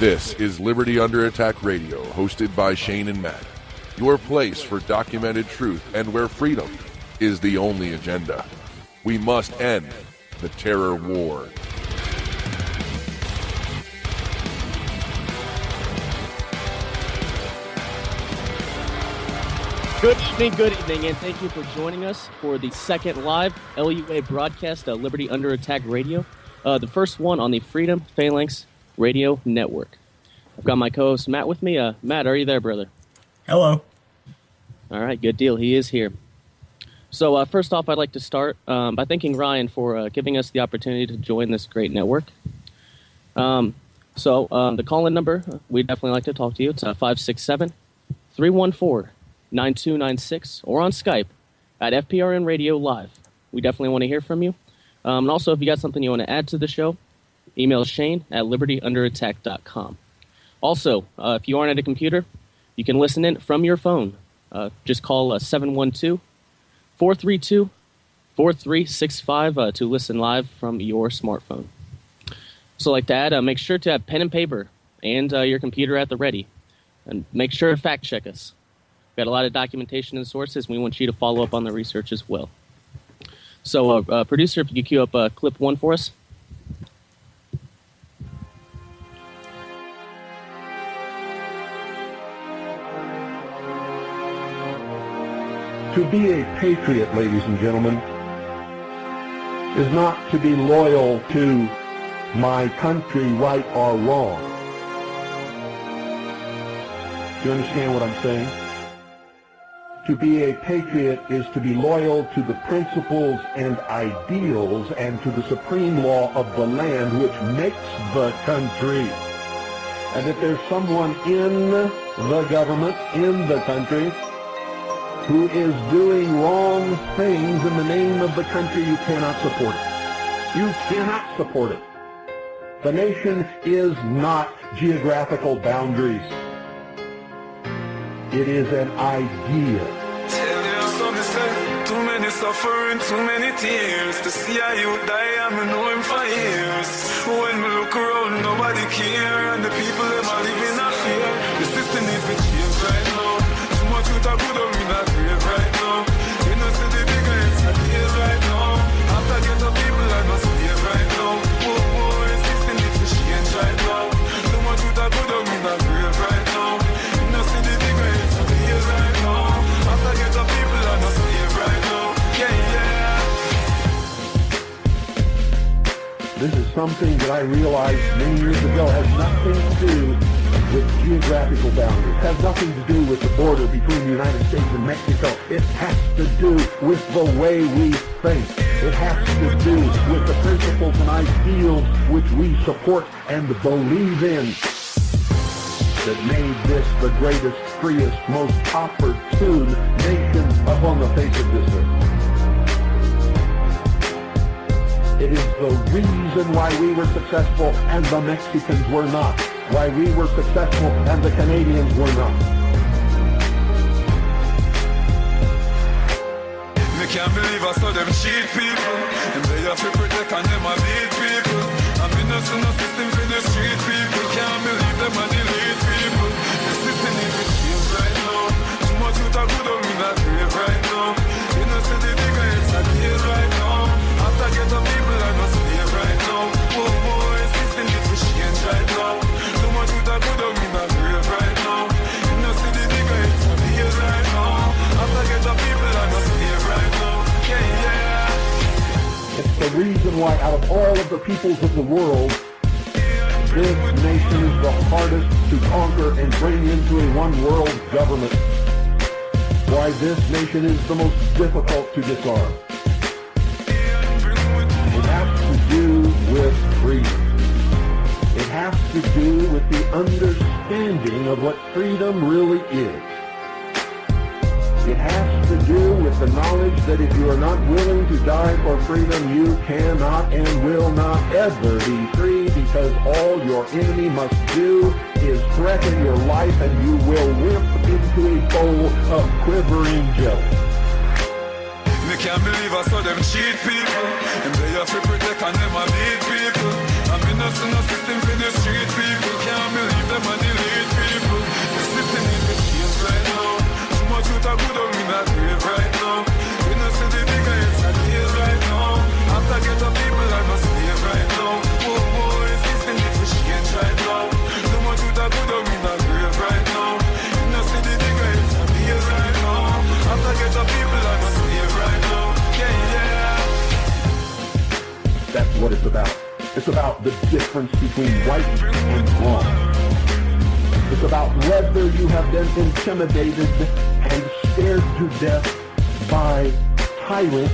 This is Liberty Under Attack Radio, hosted by Shane and Matt. Your place for documented truth and where freedom is the only agenda. We must end the terror war. Good evening, and thank you for joining us for the second live LUA broadcast of Liberty Under Attack Radio, the first one on the Freedom Phalanx Radio Network. I've got my co-host Matt with me. Matt, are you there, brother? Hello. All right, good deal. He is here. So first off, I'd like to start by thanking Ryan for giving us the opportunity to join this great network. The call-in number, we'd definitely like to talk to you. It's 567-314-9296 or on Skype at FPRN Radio Live. We definitely want to hear from you. And also, if you got something you want to add to the show, email Shane at libertyunderattack.com. Also, if you aren't at a computer, you can listen in from your phone. Just call 712-432-4365 to listen live from your smartphone. So like to add, make sure to have pen and paper and your computer at the ready. And make sure to fact check us. We've got a lot of documentation and sources, and we want you to follow up on the research as well. So, producer, if you could cue up clip 1 for us. To be a patriot, ladies and gentlemen, is not to be loyal to my country, right or wrong. Do you understand what I'm saying? To be a patriot is to be loyal to the principles and ideals and to the supreme law of the land which makes the country. And if there's someone in the government, in the country, who is doing wrong things in the name of the country, you cannot support it. You cannot support it. The nation is not geographical boundaries. It is an idea. Tell you something, say, too many suffering, too many tears. To see how you die, I know him for years. When we look around, nobody care, and the people them are living in fear. The system needs to change right now. Too much with a good up in that grave right now. You know, see the bigger it's a deal right now. After get the people, I must stay right now. Whoa, the system needs to change right now. Too much with a good up in that grave right now. You know, see the bigger it's a deal right now. After get the people, I must stay right now. Yeah. This is something that I realized many years ago has nothing to do with geographical boundaries. It has nothing to do with the border between the United States and Mexico. It has to do with the way we think. It has to do with the principles and ideals which we support and believe in that made this the greatest, freest, most opportune nation upon the face of this earth. It is the reason why we were successful and the Mexicans were not. Why we were successful and the Canadians were not. Me can't believe I saw them cheat people. And they have to protect and them a lead people. I'm in no system for the street people. Can't believe them a delete people. The system needs to change right now. Too much with a good up in that grave right now. You know, see the bigger it's a deal right now. After get the people, I must stay right now. Whoa, the system needs to change right now. Too much with a good up in that grave right now. You know, see the bigger it's a deal right now. After get the people, I must stay right now. Yeah. It's the reason why out of all of the peoples of the world, this nation is the hardest to conquer and bring into a one-world government. Why this nation is the most difficult to disarm. It has to do with freedom. It has to do with the understanding of what freedom really is. It has to do with the knowledge that if you are not willing to die for freedom, you cannot and will not ever be free, because all your enemy must do is threaten your life and you will limp into a bowl of quivering jelly. Me can't believe I saw them cheat people. And they have to protect and them a lead people. I'm in no system for the street people. Can't believe about the difference between right and wrong. It's about whether you have been intimidated and scared to death by tyrants,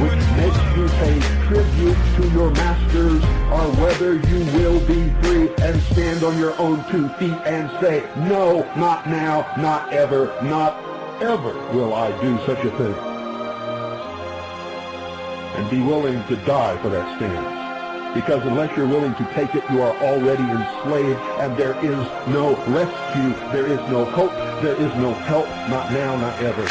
which makes you pay tribute to your masters, or whether you will be free and stand on your own 2 feet and say, no, not now, not ever will I do such a thing. And be willing to die for that stance. Because unless you're willing to take it, you are already enslaved, and there is no rescue, there is no hope, there is no help, not now, not ever.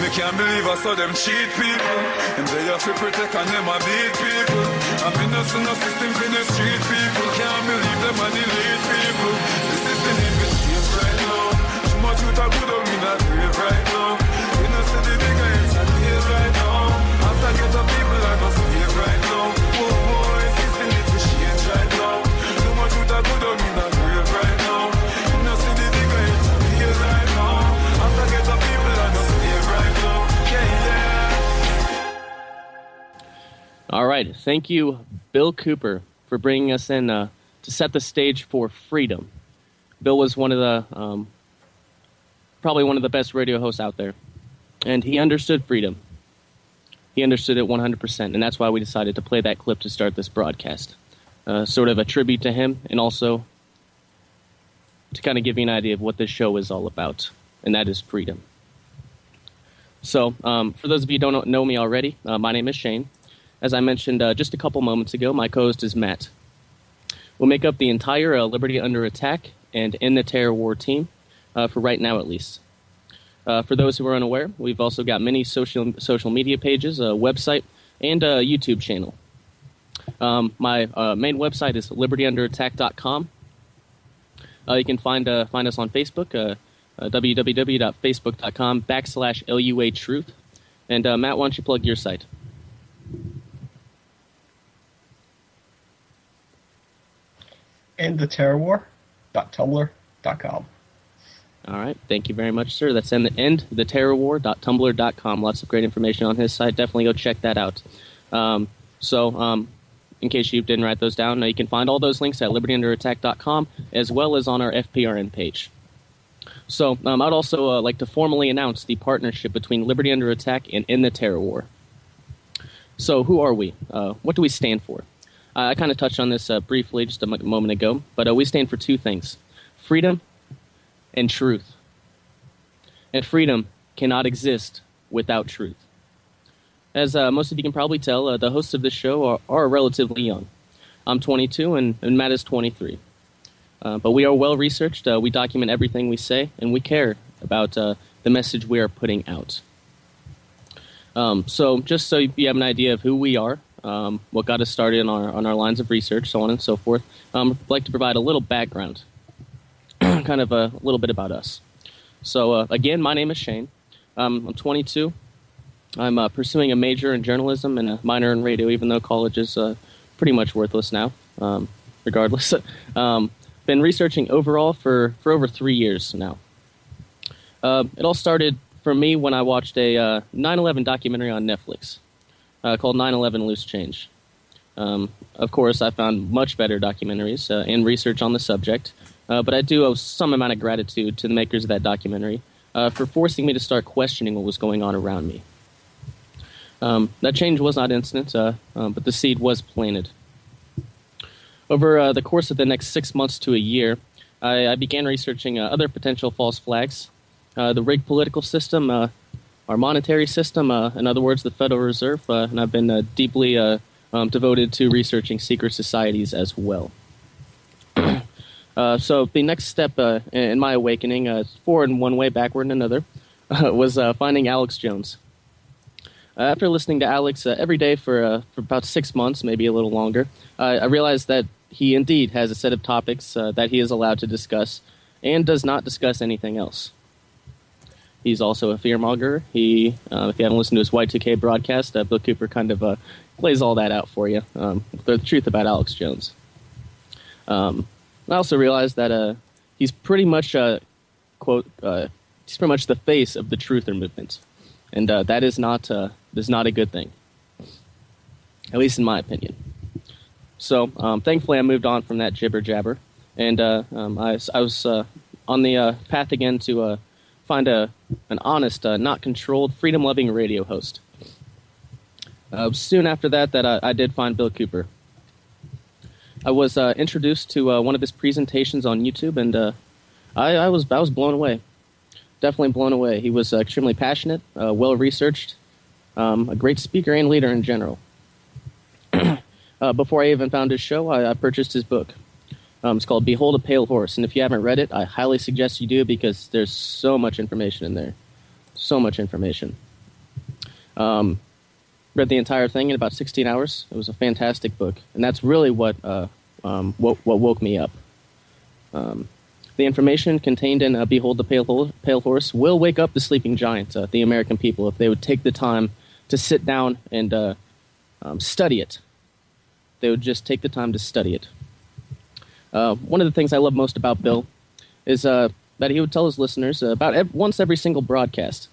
Me can't believe I saw them cheat people. Them say you have to protect and them a beat people. I mean no system for the street people. Can't believe them a delete people. The system is the change right now. Too much youth are good on me not grave right now. We know see the bigger it's a days right now. After get up people I go save right now. Oh boy, system is the change right now. Too much youth are good on me not grave right now. We know see the bigger it's a days right now. After get up people I go save right now. Yeah, yeah. All right. Thank you, Bill Cooper, for bringing us in to set the stage for Freedom. Bill was one of the, probably one of the best radio hosts out there. And he understood freedom. He understood it 100%. And that's why we decided to play that clip to start this broadcast. Sort of a tribute to him, and also to kind of give you an idea of what this show is all about. And that is freedom. So, for those of you who don't know me already, my name is Shane. As I mentioned just a couple moments ago, my co-host is Matt. We'll make up the entire Liberty Under Attack and In the Terror War team, for right now at least. For those who are unaware, we've also got many social media pages, a website, and a YouTube channel. My main website is libertyunderattack.com. You can find us on Facebook, www.facebook.com/LUA Truth. And Matt, why don't you plug your site? endtheterrorwar.tumblr.com. All right. Thank you very much, sir. That's endtheterrorwar.tumblr.com. Lots of great information on his site. Definitely go check that out. In case you didn't write those down, you can find all those links at libertyunderattack.com as well as on our FPRN page. So I'd also like to formally announce the partnership between Liberty Under Attack and In the Terror War. So who are we? What do we stand for? I kind of touched on this briefly just a moment ago, but we stand for two things: freedom and truth. And freedom cannot exist without truth. As most of you can probably tell, the hosts of this show are relatively young. I'm 22 and Matt is 23. But we are well-researched, we document everything we say, and we care about the message we are putting out. So just so you have an idea of who we are, what got us started on our lines of research, so on and so forth, I'd like to provide a little background, kind of a little bit about us. So again, my name is Shane. I'm 22. I'm pursuing a major in journalism and a minor in radio, even though college is pretty much worthless now, regardless. Been researching overall for over 3 years now. It all started for me when I watched a 9/11 documentary on Netflix called 9/11 Loose Change. Of course, I found much better documentaries and research on the subject, but I do owe some amount of gratitude to the makers of that documentary for forcing me to start questioning what was going on around me. That change was not instant, but the seed was planted. Over the course of the next 6 months to a year, I began researching other potential false flags, the rigged political system, our monetary system, in other words, the Federal Reserve, and I've been deeply devoted to researching secret societies as well. So the next step in my awakening, forward in one way, backward in another, was finding Alex Jones. After listening to Alex every day for about 6 months, maybe a little longer, I realized that he indeed has a set of topics that he is allowed to discuss and does not discuss anything else. He's also a fearmonger. If you haven't listened to his Y2K broadcast, Bill Cooper kind of plays all that out for you, the truth about Alex Jones. I also realized that he's pretty much, quote, he's pretty much the face of the truther movement. And that is not a good thing. at least in my opinion. So thankfully I moved on from that jibber jabber, and I was on the path again to find an honest, not controlled, freedom-loving radio host. Soon after that I did find Bill Cooper. I was introduced to one of his presentations on YouTube, and I was blown away. Definitely blown away. He was extremely passionate, well-researched, a great speaker and leader in general. Before I even found his show, I purchased his book. It's called Behold a Pale Horse, and if you haven't read it, I highly suggest you do, because there's so much information in there. So much information. Read the entire thing in about 16 hours. It was a fantastic book, and that's really what woke me up. The information contained in Behold the Pale Horse will wake up the sleeping giant, the American people, if they would take the time to sit down and study it. They would just take the time to study it. One of the things I love most about Bill is that he would tell his listeners once every single broadcast,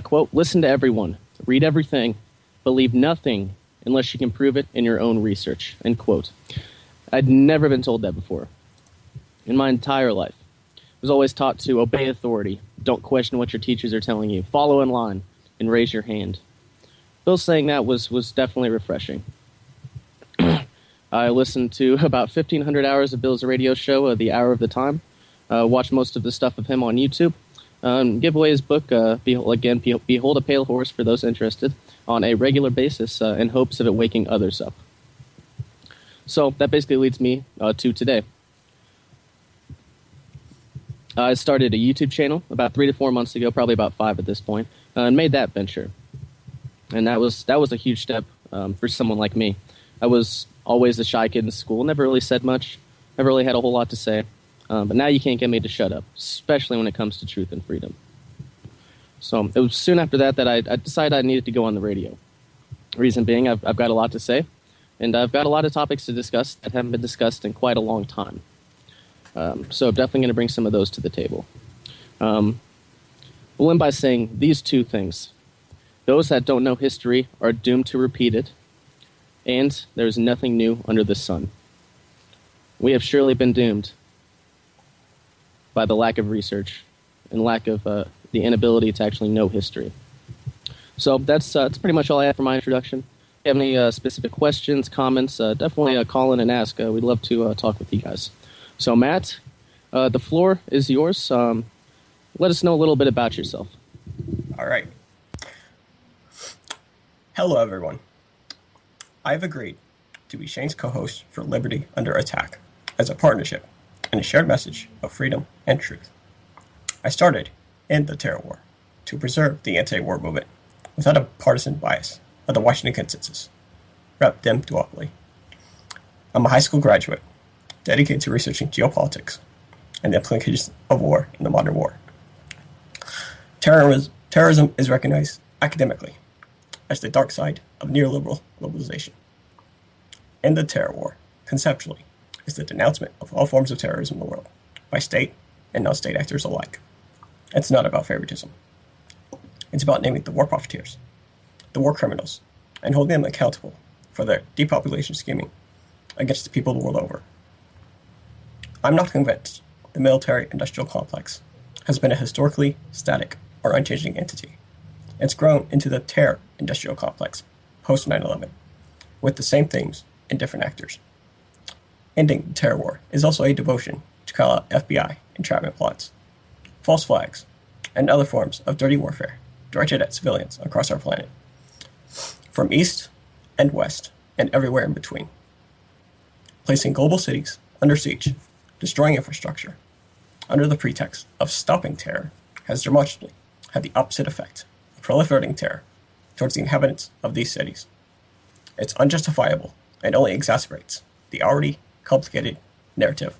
quote, listen to everyone, read everything, believe nothing unless you can prove it in your own research, end quote. I'd never been told that before in my entire life. I was always taught to obey authority, don't question what your teachers are telling you, follow in line, and raise your hand. Bill saying that was definitely refreshing. I listened to about 1,500 hours of Bill's radio show, The Hour of the Time. Watched most of the stuff of him on YouTube. Give away his book, Behold a Pale Horse, for those interested, on a regular basis in hopes of it waking others up. So that basically leads me to today. I started a YouTube channel about 3 to 4 months ago, probably about 5 at this point, and made that venture. And that was a huge step for someone like me. I was always a shy kid in school, never really said much, never really had a whole lot to say. But now you can't get me to shut up, especially when it comes to truth and freedom. So it was soon after that I decided I needed to go on the radio. Reason being, I've got a lot to say, and I've got a lot of topics to discuss that haven't been discussed in quite a long time. So I'm definitely going to bring some of those to the table. We'll end by saying these 2 things. Those that don't know history are doomed to repeat it, and there is nothing new under the sun. We have surely been doomed by the lack of research and lack of the inability to actually know history. So that's pretty much all I have for my introduction. If you have any specific questions, comments, definitely call in and ask. We'd love to talk with you guys. So Matt, the floor is yours. Let us know a little bit about yourself. All right. Hello, everyone. I've agreed to be Shane's co-host for Liberty Under Attack as a partnership and a shared message of freedom and truth. I started in the terror war to preserve the anti-war movement without a partisan bias of the Washington Consensus, Rep. Dem duopoly. I'm a high school graduate dedicated to researching geopolitics and the implications of war in the modern war. Terrorism is recognized academically as the dark side of neoliberal globalization. In the terror war, conceptually, is the denouncement of all forms of terrorism in the world by state and non-state actors alike. It's not about favoritism. It's about naming the war profiteers, the war criminals, and holding them accountable for their depopulation scheming against the people the world over. I'm not convinced the military-industrial complex has been a historically static or unchanging entity. It's grown into the terror-industrial complex post 9/11, with the same themes and different actors. Ending the terror war is also a devotion to call out FBI entrapment plots, false flags, and other forms of dirty warfare directed at civilians across our planet, from east and west and everywhere in between. Placing global cities under siege, destroying infrastructure, under the pretext of stopping terror has demonstrably had the opposite effect of proliferating terror towards the inhabitants of these cities. It's unjustifiable and only exacerbates the already complicated narrative